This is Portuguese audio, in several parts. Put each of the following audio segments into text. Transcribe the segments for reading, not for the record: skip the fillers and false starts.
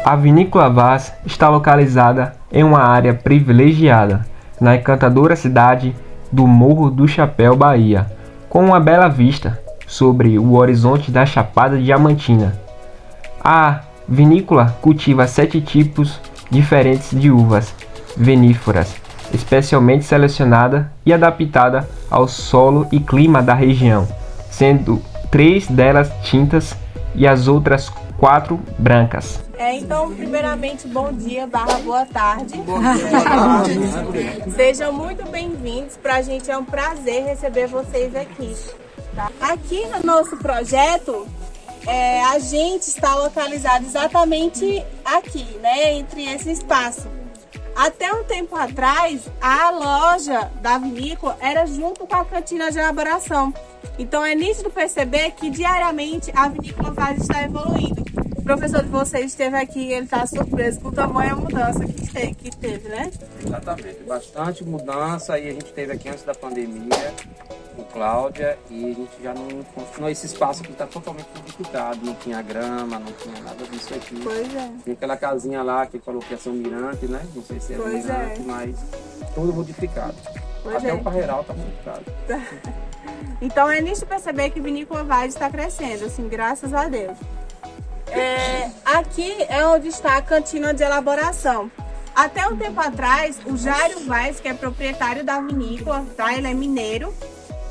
A Vinícola Vaz está localizada em uma área privilegiada, na encantadora cidade do Morro do Chapéu, Bahia, com uma bela vista sobre o horizonte da Chapada Diamantina. A vinícola cultiva 7 tipos diferentes de uvas viníferas, especialmente selecionada e adaptada ao solo e clima da região, sendo 3 delas tintas e as outras 4 brancas. Então, primeiramente, bom dia, boa tarde. Sejam muito bem-vindos. Para a gente é um prazer receber vocês aqui. Tá? Aqui no nosso projeto, a gente está localizado exatamente aqui, né, entre esse espaço. Até um tempo atrás, a loja da vinícola era junto com a cantina de elaboração. Então é nítido perceber que diariamente a Vinícola Vaz está evoluindo. O professor de vocês esteve aqui e ele está surpreso com o tamanho da mudança que teve, né? Exatamente, bastante mudança. E a gente teve aqui antes da pandemia com Cláudia e a gente já não continuou. Esse espaço aqui está totalmente modificado, não tinha grama, não tinha nada disso aqui. Pois é. Tinha aquela casinha lá que falou que ia ser um mirante, né? Não sei se era um mirante, mas tudo modificado. Pois até o parreiral está modificado. Então é nítido perceber que Vinícola Vaz está crescendo, assim, graças a Deus. Aqui é onde está a cantina de elaboração. Até um tempo atrás, o Jairo Vaz, que é proprietário da vinícola, tá? Ele é mineiro.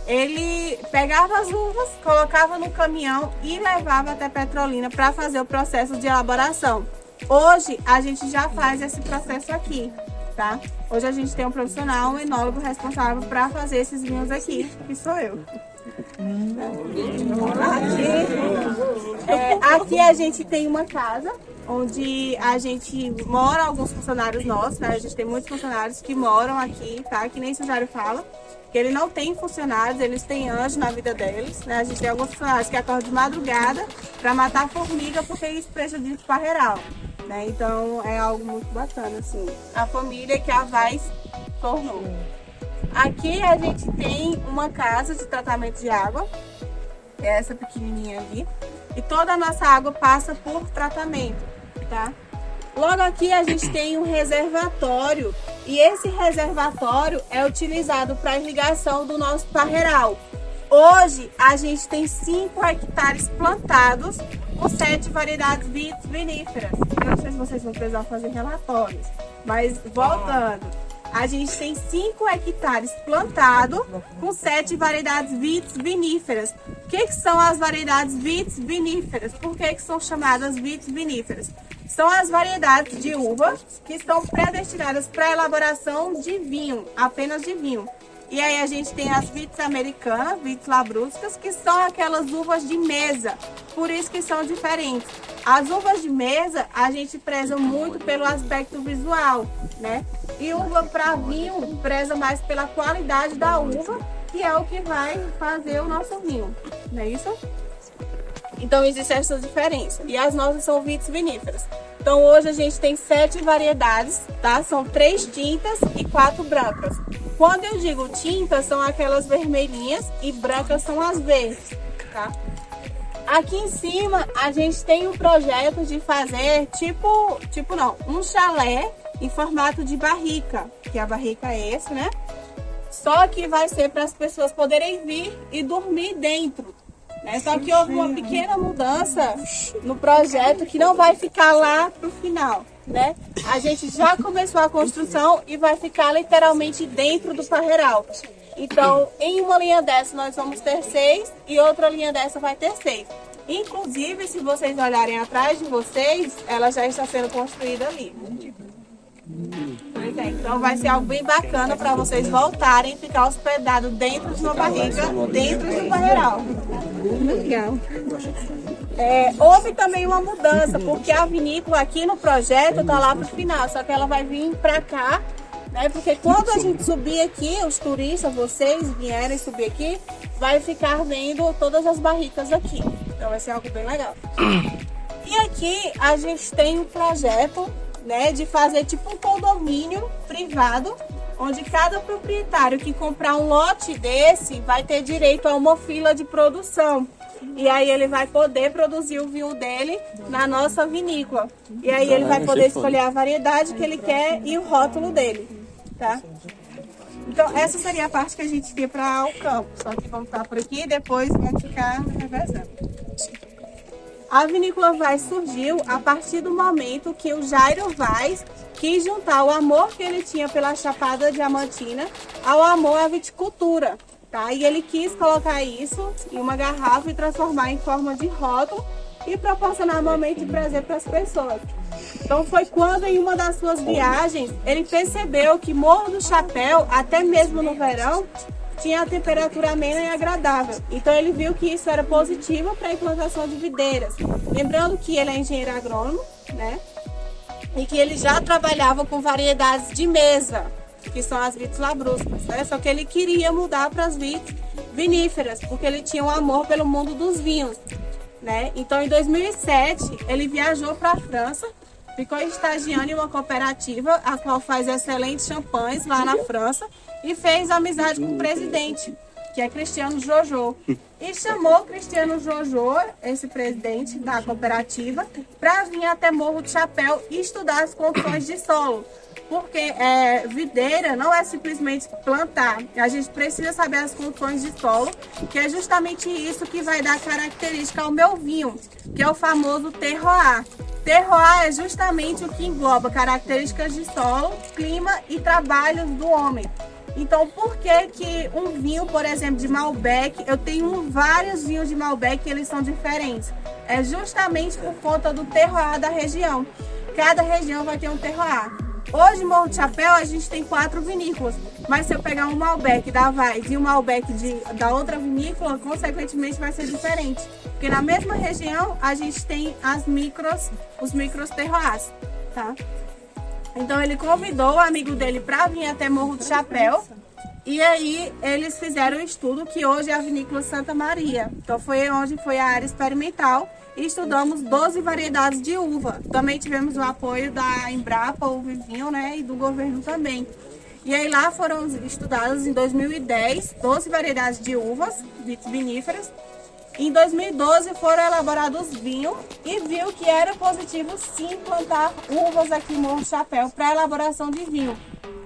Ele pegava as uvas, colocava no caminhão e levava até Petrolina para fazer o processo de elaboração. Hoje a gente já faz esse processo aqui, tá? Hoje a gente tem um profissional, um enólogo responsável para fazer esses vinhos aqui, que sou eu. Aqui a gente tem uma casa onde a gente mora, alguns funcionários nossos, né? A gente tem muitos funcionários que moram aqui, tá? Que nem o Jário fala, que ele não tem funcionários, eles têm anjo na vida deles, né? A gente tem alguns funcionários que acordam de madrugada para matar formiga porque isso prejudica o parreiral, né? Então é algo muito bacana, assim. A família que a Vaz tornou. Aqui a gente tem uma casa de tratamento de água, que é essa pequenininha ali, e toda a nossa água passa por tratamento, tá? Logo aqui a gente tem um reservatório, e esse reservatório é utilizado para irrigação do nosso parreiral. Hoje a gente tem 5 hectares plantados com 7 variedades viníferas. Eu não sei se vocês vão precisar fazer relatórios, mas voltando. A gente tem 5 hectares plantados com 7 variedades viníferas. O que são as variedades viníferas? Por que são chamadas viníferas? São as variedades de uva que estão predestinadas para a elaboração de vinho, apenas de vinho. E aí a gente tem as vites americanas, vites labruscas, que são aquelas uvas de mesa, por isso que são diferentes. As uvas de mesa, a gente preza muito pelo aspecto visual, né? E uva para vinho preza mais pela qualidade da uva, que é o que vai fazer o nosso vinho, não é isso? Então existe essa diferença. E as nossas são vites viníferas. Então hoje a gente tem 7 variedades, tá? São 3 tintas e 4 brancas. Quando eu digo tintas, são aquelas vermelhinhas e brancas são as verdes, tá? Aqui em cima a gente tem um projeto de fazer um chalé em formato de barrica, que a barrica é esse, né? Só que vai ser para as pessoas poderem vir e dormir dentro, né? Só que houve uma pequena mudança no projeto que não vai ficar lá pro final, né? A gente já começou a construção e vai ficar literalmente dentro do parreiral. Então, em uma linha dessa nós vamos ter 6 e outra linha dessa vai ter 6. Inclusive, se vocês olharem atrás de vocês, ela já está sendo construída ali. Pois é, então vai ser algo bem bacana para vocês voltarem e ficar hospedados dentro de uma barriga, dentro do parreiral. Legal. Houve também uma mudança, porque a vinícola aqui no projeto está lá para o final, só que ela vai vir para cá, né? Porque quando a gente subir aqui, os turistas, vocês vierem subir aqui, vai ficar vendo todas as barricas aqui. Então vai ser algo bem legal. E aqui a gente tem um projeto, né, de fazer tipo um condomínio privado, onde cada proprietário que comprar um lote desse vai ter direito a uma fila de produção. E aí ele vai poder produzir o vinho dele na nossa vinícola. E aí ele vai poder escolher a variedade que ele quer e o rótulo dele, tá? Então essa seria a parte que a gente ia para o campo. Só que vamos estar por aqui e depois vai ficar revezando. A vinícola Vaz surgiu a partir do momento que o Jairo Vaz quis juntar o amor que ele tinha pela Chapada Diamantina ao amor à viticultura, tá? E ele quis colocar isso em uma garrafa e transformar em forma de rótulo e proporcionar um momento de prazer para as pessoas. Então foi quando, em uma das suas viagens, ele percebeu que Morro do Chapéu, até mesmo no verão, tinha a temperatura amena e agradável. Então ele viu que isso era positivo para a implantação de videiras. Lembrando que ele é engenheiro agrônomo, né? E que ele já trabalhava com variedades de mesa, que são as vites labruscas, né? Só que ele queria mudar para as vites viníferas, porque ele tinha um amor pelo mundo dos vinhos, né? Então em 2007 ele viajou para a França, ficou estagiando em uma cooperativa, a qual faz excelentes champanhes lá na França, e fez amizade com o presidente, que é Cristiano Jojo. E chamou Cristiano Jojo, esse presidente da cooperativa, para vir até Morro do Chapéu e estudar as condições de solo. Porque videira não é simplesmente plantar, a gente precisa saber as condições de solo, que é justamente isso que vai dar característica ao meu vinho, que é o famoso terroir. Terroir é justamente o que engloba características de solo, clima e trabalhos do homem. Então, por que que um vinho, por exemplo, de Malbec, eu tenho vários vinhos de Malbec e eles são diferentes? É justamente por conta do terroir da região. Cada região vai ter um terroir. Hoje, em Morro do Chapéu, a gente tem 4 vinícolas, mas se eu pegar um Malbec da Vaz e um Malbec da outra vinícola, consequentemente vai ser diferente. Porque na mesma região, a gente tem os micros terroirs, tá? Então ele convidou o amigo dele para vir até Morro do Chapéu e aí eles fizeram um estudo que hoje é a Vinícola Santa Maria. Então foi onde foi a área experimental e estudamos 12 variedades de uva. Também tivemos o apoio da Embrapa, o Vivinho, né, e do governo também. E aí lá foram estudadas em 2010 12 variedades de uvas viníferas. Em 2012 foram elaborados vinhos e viu que era positivo sim plantar uvas aqui em Morro do Chapéu para elaboração de vinho.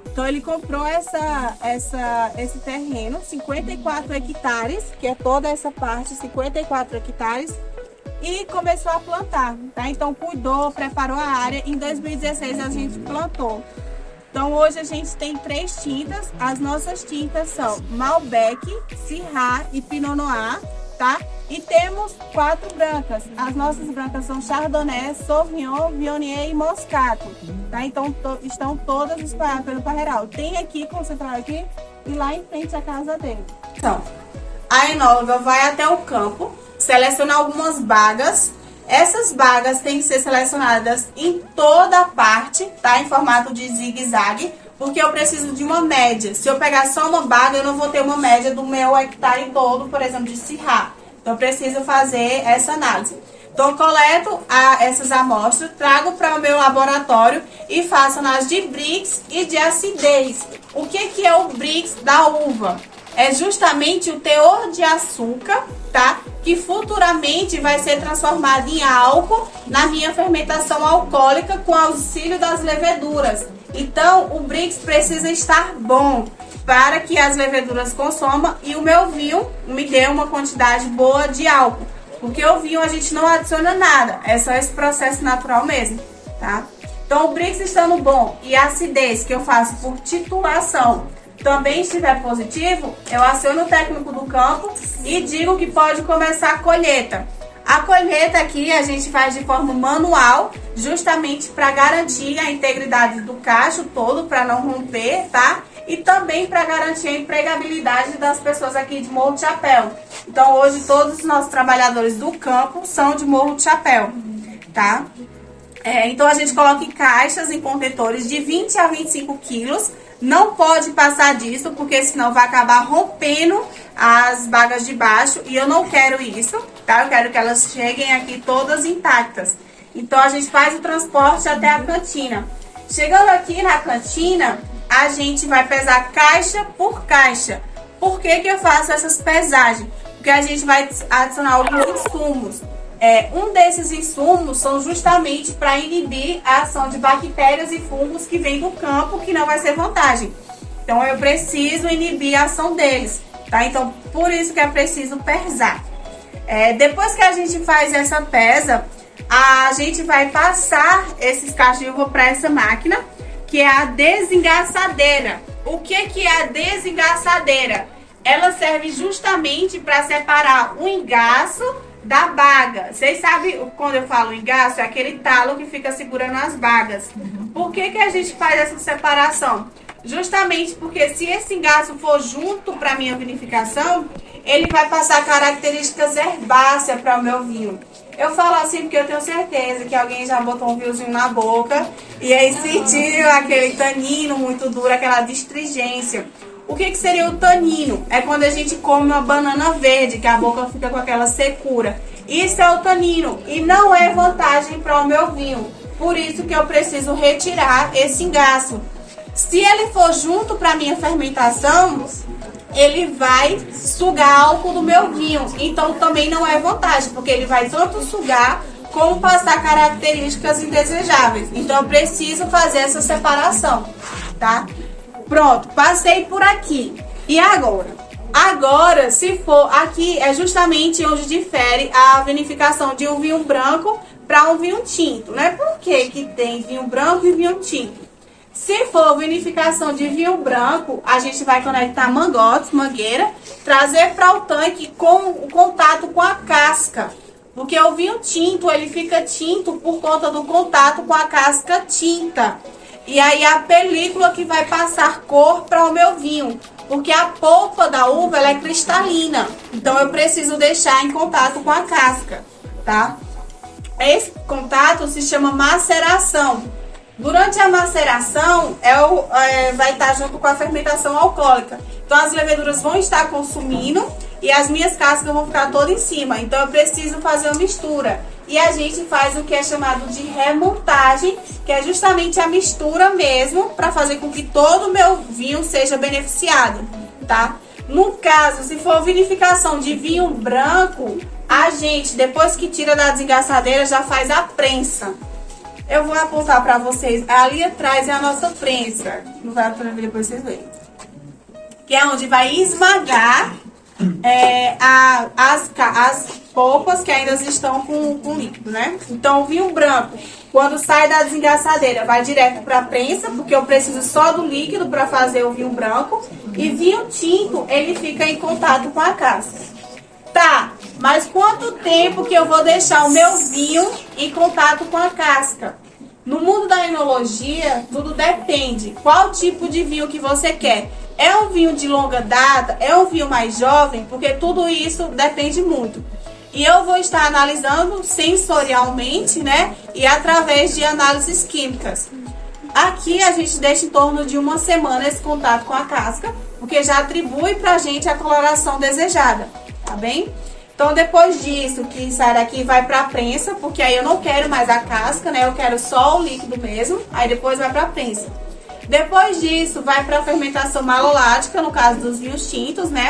Então ele comprou esse terreno, 54 hectares, que é toda essa parte, 54 hectares, e começou a plantar, tá? Então cuidou, preparou a área, em 2016 a gente plantou. Então hoje a gente tem 3 tintas, as nossas tintas são Malbec, Syrah e Pinot Noir, tá? E temos 4 brancas. As nossas brancas são Chardonnay, Sauvignon, Viognier e Moscato, tá? Então estão todas espalhadas pelo Parreiral. Tem aqui, concentrado aqui, e lá em frente a casa dele. Então, a enóloga vai até o campo, seleciona algumas bagas. Essas bagas têm que ser selecionadas em toda a parte, tá? Em formato de zigue-zague, porque eu preciso de uma média. Se eu pegar só uma baga, eu não vou ter uma média do meu hectare todo, por exemplo, de Syrah. Então, eu preciso fazer essa análise. Então, eu coleto essas amostras, trago para o meu laboratório e faço análise de Brix e de acidez. O que é o Brix da uva? É justamente o teor de açúcar, tá? Que futuramente vai ser transformado em álcool na minha fermentação alcoólica com auxílio das leveduras. Então, o Brix precisa estar bom para que as leveduras consomam e o meu vinho me dê uma quantidade boa de álcool. Porque o vinho a gente não adiciona nada, é só esse processo natural mesmo, tá? Então, o Brix estando bom e a acidez que eu faço por titulação também estiver positivo, eu aciono o técnico do campo e digo que pode começar a colheita. A colheita aqui a gente faz de forma manual, justamente para garantir a integridade do cacho todo, para não romper, tá? E também para garantir a empregabilidade das pessoas aqui de Morro do Chapéu. Então hoje todos os nossos trabalhadores do campo são de Morro do Chapéu, tá? Então a gente coloca em caixas, em contentores de 20 a 25 quilos. Não pode passar disso, porque senão vai acabar rompendo as bagas de baixo. E eu não quero isso, tá? Eu quero que elas cheguem aqui todas intactas. Então a gente faz o transporte até a cantina. Chegando aqui na cantina, a gente vai pesar caixa por caixa. Por que eu faço essas pesagens? porque a gente vai adicionar alguns insumos. Um desses insumos são justamente para inibir a ação de bactérias e fungos que vêm do campo, que não vai ser vantagem. Então eu preciso inibir a ação deles, tá? Então por isso que é preciso pesar. Depois que a gente faz essa pesa, a gente vai passar esses cachos de uva para essa máquina, que é a desengaçadeira. O que é a desengaçadeira? Ela serve justamente para separar o engaço da baga. Vocês sabem, quando eu falo engaço, é aquele talo que fica segurando as bagas. Por que a gente faz essa separação? Justamente porque se esse engaço for junto para minha vinificação, ele vai passar características herbáceas para o meu vinho. Eu falo assim porque eu tenho certeza que alguém já botou um vinhozinho na boca e aí sentiu aquele tanino muito duro, aquela astringência. O que seria o tanino? É quando a gente come uma banana verde, que a boca fica com aquela secura. Isso é o tanino e não é vantagem para o meu vinho. Por isso que eu preciso retirar esse engaço. Se ele for junto para a minha fermentação, ele vai sugar álcool do meu vinho. Então também não é vantagem, porque ele vai tanto sugar como passar características indesejáveis. Então eu preciso fazer essa separação, tá? Pronto, passei por aqui. E agora? Agora, se for aqui, é justamente onde difere a vinificação de um vinho branco para um vinho tinto, né? Por que tem vinho branco e vinho tinto? Se for vinificação de vinho branco, a gente vai conectar mangotes, mangueira, trazer para o tanque com o contato com a casca. Porque o vinho tinto, ele fica tinto por conta do contato com a casca tinta. E aí a película que vai passar cor para o meu vinho. Porque a polpa da uva, ela é cristalina. Então eu preciso deixar em contato com a casca, tá? Esse contato se chama maceração. Durante a maceração, vai estar junto com a fermentação alcoólica. Então as leveduras vão estar consumindo e as minhas cascas vão ficar todas em cima. Então eu preciso fazer uma mistura. E a gente faz o que é chamado de remontagem, que é justamente a mistura mesmo, para fazer com que todo o meu vinho seja beneficiado, tá? No caso, se for vinificação de vinho branco, a gente, depois que tira da desengaçadeira, já faz a prensa. Eu vou apontar para vocês, ali atrás é a nossa prensa, não vai para ver depois vocês verem. Que é onde vai esmagar as polpas que ainda estão com líquido, né? Então o vinho branco, quando sai da desengaçadeira, vai direto para a prensa, porque eu preciso só do líquido para fazer o vinho branco. E vinho tinto, ele fica em contato com a casca. Tá, mas quanto tempo que eu vou deixar o meu vinho em contato com a casca? No mundo da enologia, tudo depende. Qual tipo de vinho que você quer? É um vinho de longa data? É um vinho mais jovem? Porque tudo isso depende muito. E eu vou estar analisando sensorialmente, né? E através de análises químicas. Aqui a gente deixa em torno de uma semana esse contato com a casca, porque já atribui pra gente a coloração desejada, tá bem? Então depois disso, que sai daqui, vai pra prensa, porque aí eu não quero mais a casca, né? Eu quero só o líquido mesmo, aí depois vai pra prensa. Depois disso, vai pra fermentação malolática, no caso dos vinhos tintos, né?